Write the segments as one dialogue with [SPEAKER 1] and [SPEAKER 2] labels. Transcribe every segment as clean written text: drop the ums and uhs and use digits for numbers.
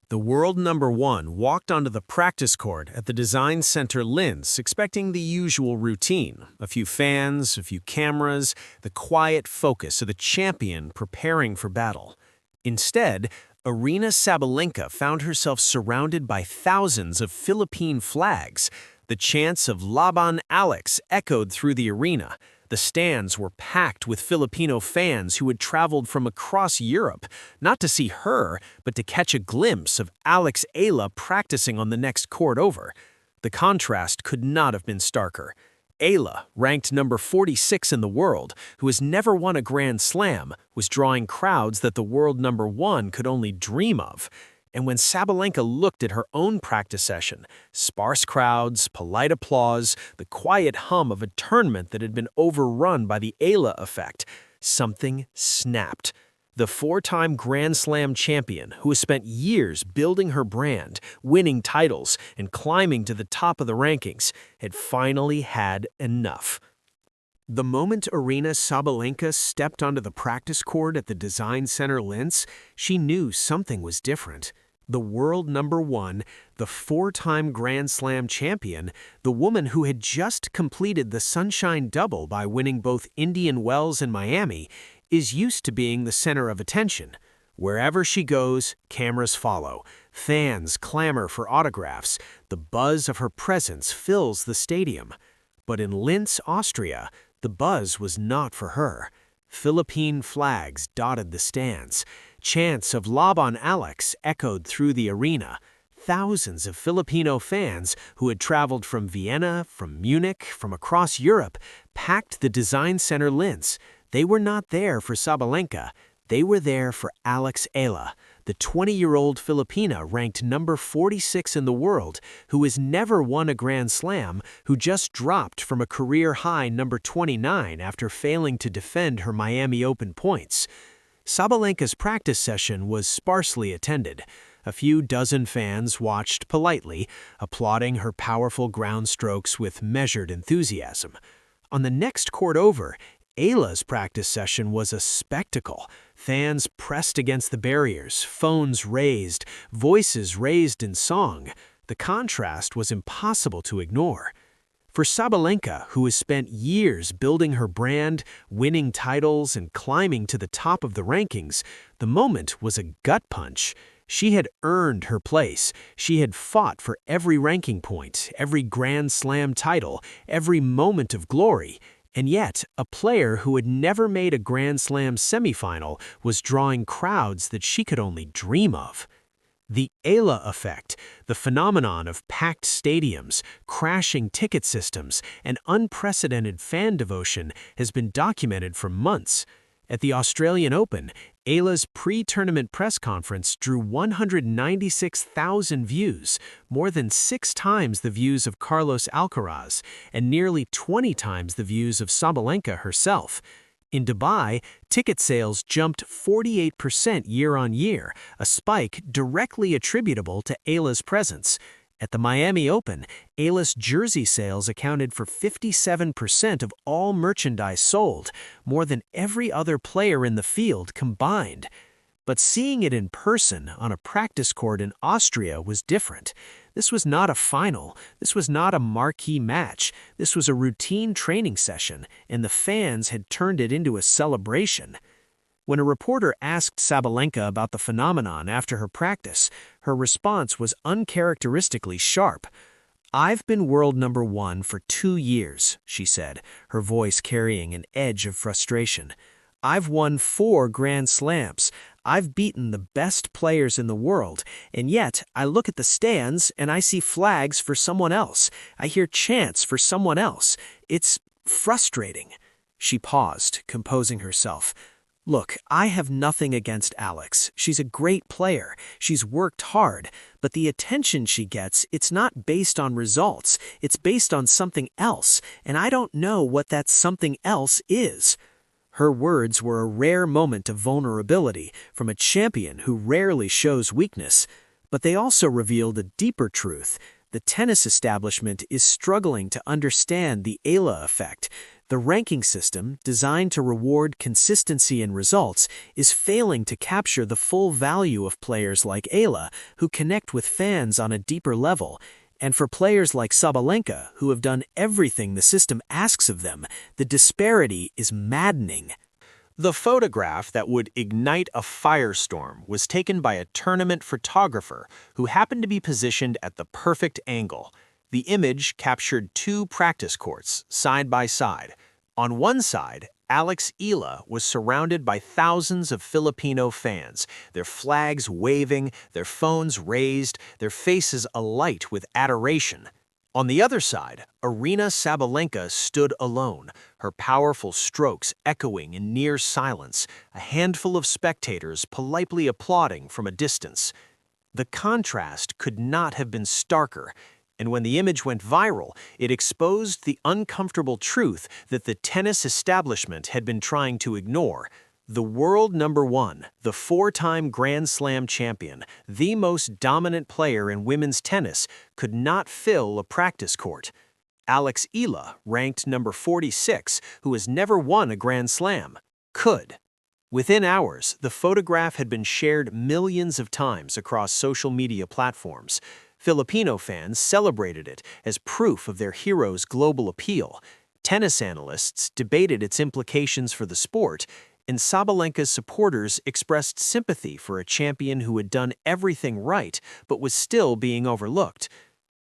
[SPEAKER 1] The world number one walked onto the practice court at the Design Center Linz, expecting the usual routine. A few fans, a few cameras, the quiet focus of the champion preparing for battle. Instead, Aryna Sabalenka found herself surrounded by thousands of Philippine flags. The chants of Laban Alex echoed through the arena. The stands were packed with Filipino fans who had traveled from across Europe, not to see her, but to catch a glimpse of Alex Eala practicing on the next court over. The contrast could not have been starker. Eala, ranked number 46 in the world, who has never won a Grand Slam, was drawing crowds that the world number one could only dream of. And when Sabalenka looked at her own practice session, sparse crowds, polite applause, the quiet hum of a tournament that had been overrun by the Eala effect, something snapped. The four-time Grand Slam champion, who has spent years building her brand, winning titles, and climbing to the top of the rankings, had finally had enough. The moment Aryna Sabalenka stepped onto the practice court at the Design Center Linz, she knew something was different. The world number one, the four-time Grand Slam champion, the woman who had just completed the Sunshine Double by winning both Indian Wells and Miami, is used to being the center of attention. Wherever she goes, cameras follow. Fans clamor for autographs. The buzz of her presence fills the stadium. But in Linz, Austria, the buzz was not for her. Philippine flags dotted the stands. Chants of Laban Alex echoed through the arena. Thousands of Filipino fans who had traveled from Vienna, from Munich, from across Europe, packed the Design Center Linz. They were not there for Sabalenka. They were there for Alex Eala, the 20-year-old Filipina ranked number 46 in the world, who has never won a Grand Slam, who just dropped from a career-high number 29 after failing to defend her Miami Open points. Sabalenka's practice session was sparsely attended. A few dozen fans watched politely, applauding her powerful ground strokes with measured enthusiasm. On the next court over, Eala's practice session was a spectacle. Fans pressed against the barriers, phones raised, voices raised in song. The contrast was impossible to ignore. For Sabalenka, who has spent years building her brand, winning titles, and climbing to the top of the rankings, the moment was a gut punch. She had earned her place. She had fought for every ranking point, every Grand Slam title, every moment of glory. And yet, a player who had never made a Grand Slam semifinal was drawing crowds that she could only dream of. The Eala effect, the phenomenon of packed stadiums, crashing ticket systems, and unprecedented fan devotion, has been documented for months. At the Australian Open, Eala's pre-tournament press conference drew 196,000 views, more than 6 times the views of Carlos Alcaraz, and nearly 20 times the views of Sabalenka herself. In Dubai, ticket sales jumped 48% year-on-year, a spike directly attributable to Eala's presence. At the Miami Open, Eala's jersey sales accounted for 57% of all merchandise sold, more than every other player in the field combined. But seeing it in person on a practice court in Austria was different. This was not a final. This was not a marquee match. This was a routine training session, and the fans had turned it into a celebration. When a reporter asked Sabalenka about the phenomenon after her practice, her response was uncharacteristically sharp. "I've been world number one for 2 years," she said, her voice carrying an edge of frustration. "I've won 4 Grand Slams. I've beaten the best players in the world, and yet I look at the stands and I see flags for someone else. I hear chants for someone else. It's frustrating." She paused, composing herself. "Look, I have nothing against Alex. She's a great player. She's worked hard. But the attention she gets, it's not based on results. It's based on something else, and I don't know what that something else is." Her words were a rare moment of vulnerability from a champion who rarely shows weakness. But they also revealed a deeper truth. The tennis establishment is struggling to understand the Eala effect. The ranking system, designed to reward consistency and results, is failing to capture the full value of players like Eala, who connect with fans on a deeper level. And for players like Sabalenka, who have done everything the system asks of them, the disparity is maddening. The photograph that would ignite a firestorm was taken by a tournament photographer who happened to be positioned at the perfect angle. The image captured two practice courts, side by side. On one side, Alex Eala was surrounded by thousands of Filipino fans, their flags waving, their phones raised, their faces alight with adoration. On the other side, Aryna Sabalenka stood alone, her powerful strokes echoing in near silence, a handful of spectators politely applauding from a distance. The contrast could not have been starker, and when the image went viral, it exposed the uncomfortable truth that the tennis establishment had been trying to ignore. The world number one, the four-time Grand Slam champion, the most dominant player in women's tennis, could not fill a practice court. Alex Eala, ranked number 46, who has never won a Grand Slam, could. Within hours, the photograph had been shared millions of times across social media platforms. Filipino fans celebrated it as proof of their hero's global appeal. Tennis analysts debated its implications for the sport, and Sabalenka's supporters expressed sympathy for a champion who had done everything right but was still being overlooked.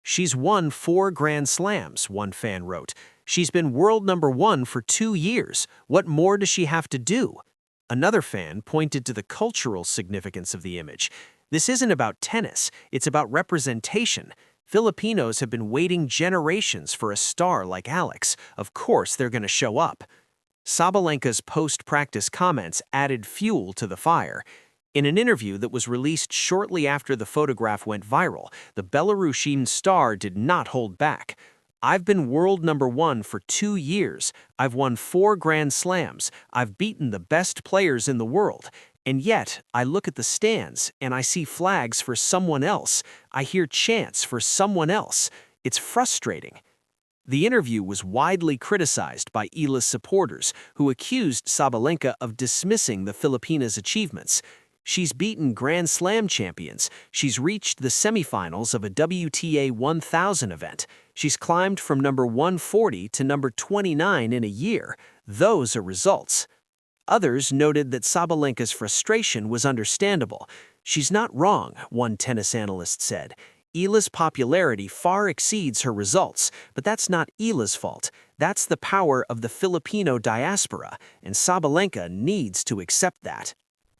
[SPEAKER 1] "She's won 4 Grand Slams," one fan wrote. "She's been world number 1 for 2 years. What more does she have to do?" Another fan pointed to the cultural significance of the image. "This isn't about tennis, it's about representation. Filipinos have been waiting generations for a star like Alex. Of course they're going to show up." Sabalenka's post-practice comments added fuel to the fire. In an interview that was released shortly after the photograph went viral, the Belarusian star did not hold back. "I've been world number 1 for 2 years. I've won 4 Grand Slams. I've beaten the best players in the world. And yet, I look at the stands and I see flags for someone else. I hear chants for someone else. It's frustrating." The interview was widely criticized by Eala's supporters, who accused Sabalenka of dismissing the Filipinas' achievements. "She's beaten Grand Slam champions. She's reached the semifinals of a WTA 1000 event. She's climbed from number 140 to number 29 in a year. Those are results." Others noted that Sabalenka's frustration was understandable. "She's not wrong," one tennis analyst said. "Eala's popularity far exceeds her results, but that's not Eala's fault. That's the power of the Filipino diaspora, and Sabalenka needs to accept that."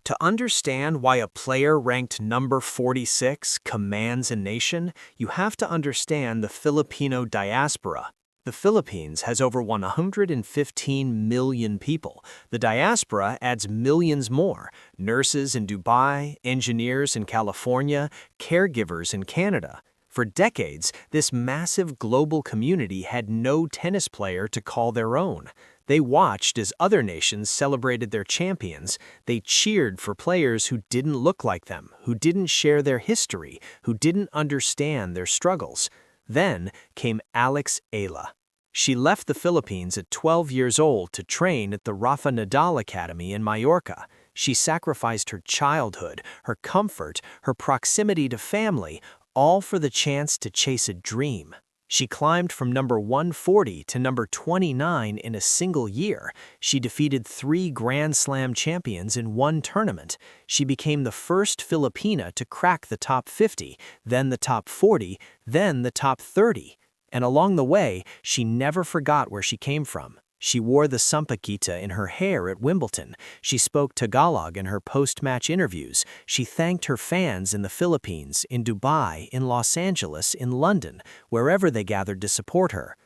[SPEAKER 1] To understand why a player ranked number 46 commands a nation, you have to understand the Filipino diaspora. The Philippines has over 115 million people. The diaspora adds millions more: nurses in Dubai, engineers in California, caregivers in Canada. For decades, this massive global community had no tennis player to call their own. They watched as other nations celebrated their champions. They cheered for players who didn't look like them, who didn't share their history, who didn't understand their struggles. Then came Alex Eala. She left the Philippines at 12 years old to train at the Rafa Nadal Academy in Mallorca. She sacrificed her childhood, her comfort, her proximity to family, all for the chance to chase a dream. She climbed from number 140 to number 29 in a single year. She defeated 3 Grand Slam champions in one tournament. She became the first Filipina to crack the top 50, then the top 40, then the top 30. And along the way, she never forgot where she came from. She wore the sampaguita in her hair at Wimbledon. She spoke Tagalog in her post-match interviews. She thanked her fans in the Philippines, in Dubai, in Los Angeles, in London, wherever they gathered to support her.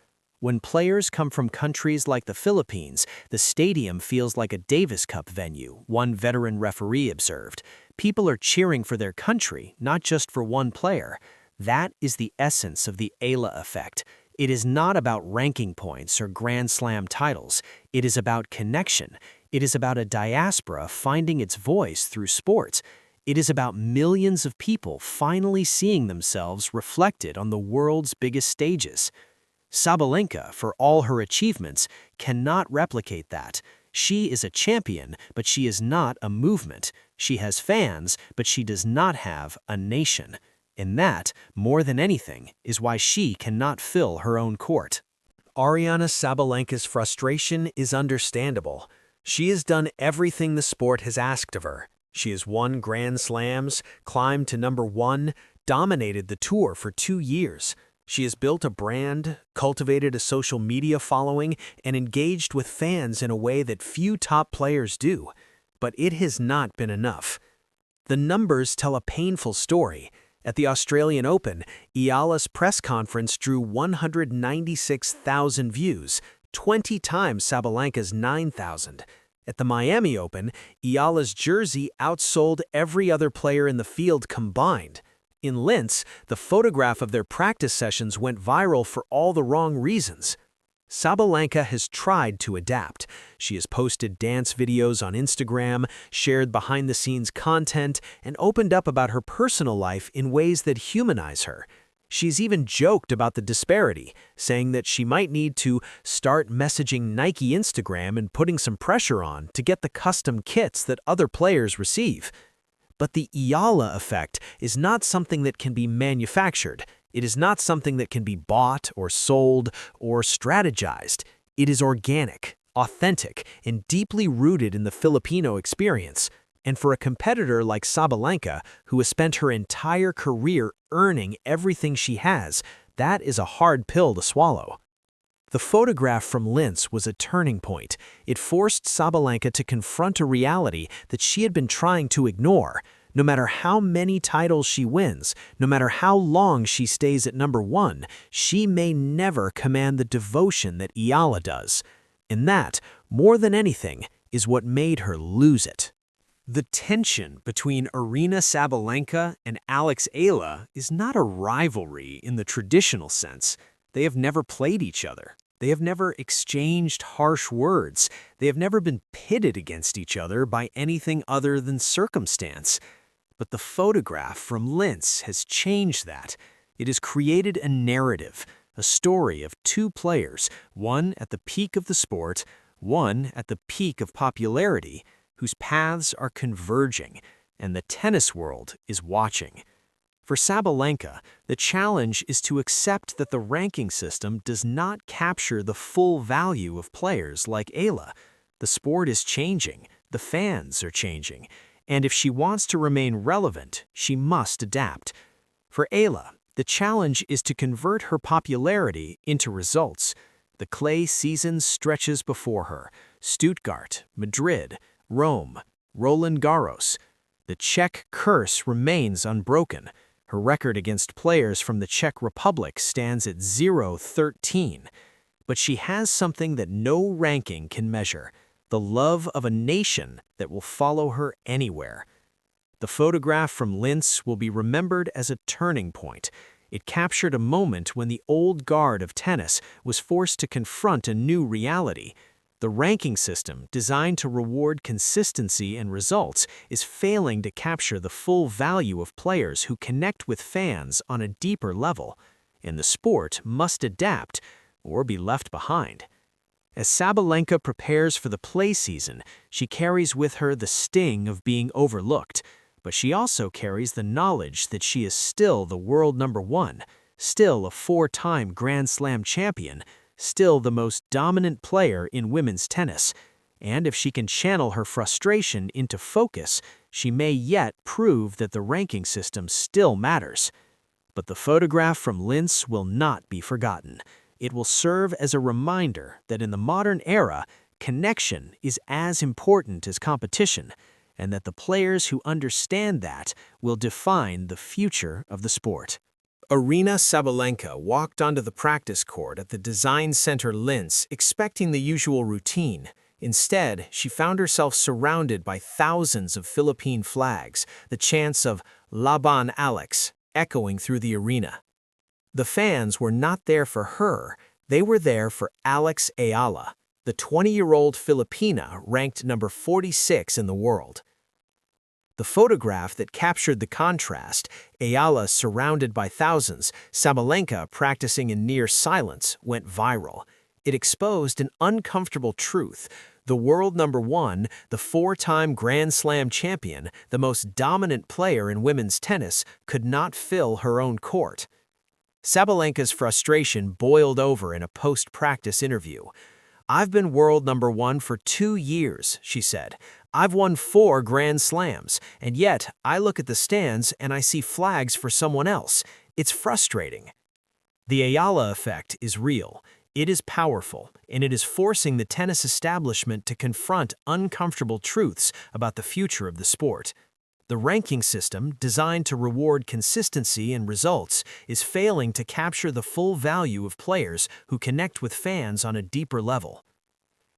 [SPEAKER 1] When players come from countries like the Philippines, the stadium feels like a Davis Cup venue, one veteran referee observed. People are cheering for their country, not just for one player. That is the essence of the Eala effect. It is not about ranking points or Grand Slam titles. It is about connection. It is about a diaspora finding its voice through sports. It is about millions of people finally seeing themselves reflected on the world's biggest stages. Sabalenka, for all her achievements, cannot replicate that. She is a champion, but she is not a movement. She has fans, but she does not have a nation. And that, more than anything, is why she cannot fill her own court. Aryna Sabalenka's frustration is understandable. She has done everything the sport has asked of her. She has won Grand Slams, climbed to #1, dominated the tour for 2 years. She has built a brand, cultivated a social media following, and engaged with fans in a way that few top players do. But it has not been enough. The numbers tell a painful story. At the Australian Open, Eala's press conference drew 196,000 views, 20 times Sabalenka's 9,000. At the Miami Open, Eala's jersey outsold every other player in the field combined. In Linz, the photograph of their practice sessions went viral for all the wrong reasons. Sabalenka has tried to adapt. She has posted dance videos on Instagram, shared behind-the-scenes content, and opened up about her personal life in ways that humanize her. She's even joked about the disparity, saying that she might need to start messaging Nike Instagram and putting some pressure on to get the custom kits that other players receive. But the Eala effect is not something that can be manufactured. It is not something that can be bought or sold or strategized. It is organic, authentic, and deeply rooted in the Filipino experience. And for a competitor like Sabalenka, who has spent her entire career earning everything she has, that is a hard pill to swallow. The photograph from Linz was a turning point. It forced Sabalenka to confront a reality that she had been trying to ignore. No matter how many titles she wins, no matter how long she stays at #1, she may never command the devotion that Eala does. And that, more than anything, is what made her lose it. The tension between Aryna Sabalenka and Alex Eala is not a rivalry in the traditional sense. They have never played each other. They have never exchanged harsh words. They have never been pitted against each other by anything other than circumstance. But the photograph from Linz has changed that. It has created a narrative, a story of two players, one at the peak of the sport, one at the peak of popularity, whose paths are converging, and the tennis world is watching. For Sabalenka, the challenge is to accept that the ranking system does not capture the full value of players like Eala. The sport is changing, the fans are changing, and if she wants to remain relevant, she must adapt. For Eala, the challenge is to convert her popularity into results. The clay season stretches before her: Stuttgart, Madrid, Rome, Roland Garros. The Czech curse remains unbroken. Her record against players from the Czech Republic stands at 0-13. But she has something that no ranking can measure: the love of a nation that will follow her anywhere. The photograph from Linz will be remembered as a turning point. It captured a moment when the old guard of tennis was forced to confront a new reality. The ranking system, designed to reward consistency and results, is failing to capture the full value of players who connect with fans on a deeper level. And the sport must adapt or be left behind. As Sabalenka prepares for the play season, she carries with her the sting of being overlooked, but she also carries the knowledge that she is still the world #1, still a 4-time Grand Slam champion, still the most dominant player in women's tennis. And if she can channel her frustration into focus, she may yet prove that the ranking system still matters. But the photograph from Linz will not be forgotten. It will serve as a reminder that in the modern era, connection is as important as competition, and that the players who understand that will define the future of the sport. Aryna Sabalenka walked onto the practice court at the Design Center Linz expecting the usual routine. Instead, she found herself surrounded by thousands of Philippine flags, the chants of "Laban Alex" echoing through the arena. The fans were not there for her, they were there for Alex Eala, the 20-year-old Filipina ranked #46 in the world. The photograph that captured the contrast, Eala surrounded by thousands, Sabalenka practicing in near silence, went viral. It exposed an uncomfortable truth. The world number one, the four-time Grand Slam champion, the most dominant player in women's tennis, could not fill her own court. Sabalenka's frustration boiled over in a post-practice interview. "I've been world number one for 2 years," she said. "I've won 4 Grand Slams, and yet I look at the stands and I see flags for someone else. It's frustrating." The Eala effect is real. It is powerful, and it is forcing the tennis establishment to confront uncomfortable truths about the future of the sport. The ranking system, designed to reward consistency and results, is failing to capture the full value of players who connect with fans on a deeper level.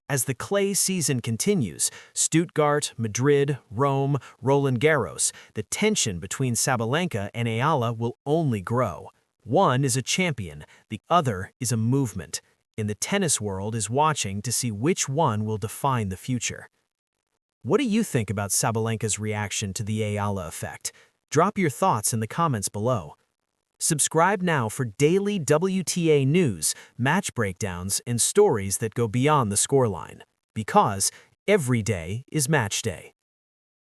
[SPEAKER 1] As the clay season continues, Stuttgart, Madrid, Rome, Roland Garros, the tension between Sabalenka and Eala will only grow. One is a champion, the other is a movement, and the tennis world is watching to see which one will define the future. What do you think about Sabalenka's reaction to the Eala effect? Drop your thoughts in the comments below. Subscribe now for daily WTA news, match breakdowns, and stories that go beyond the scoreline. Because every day is match day.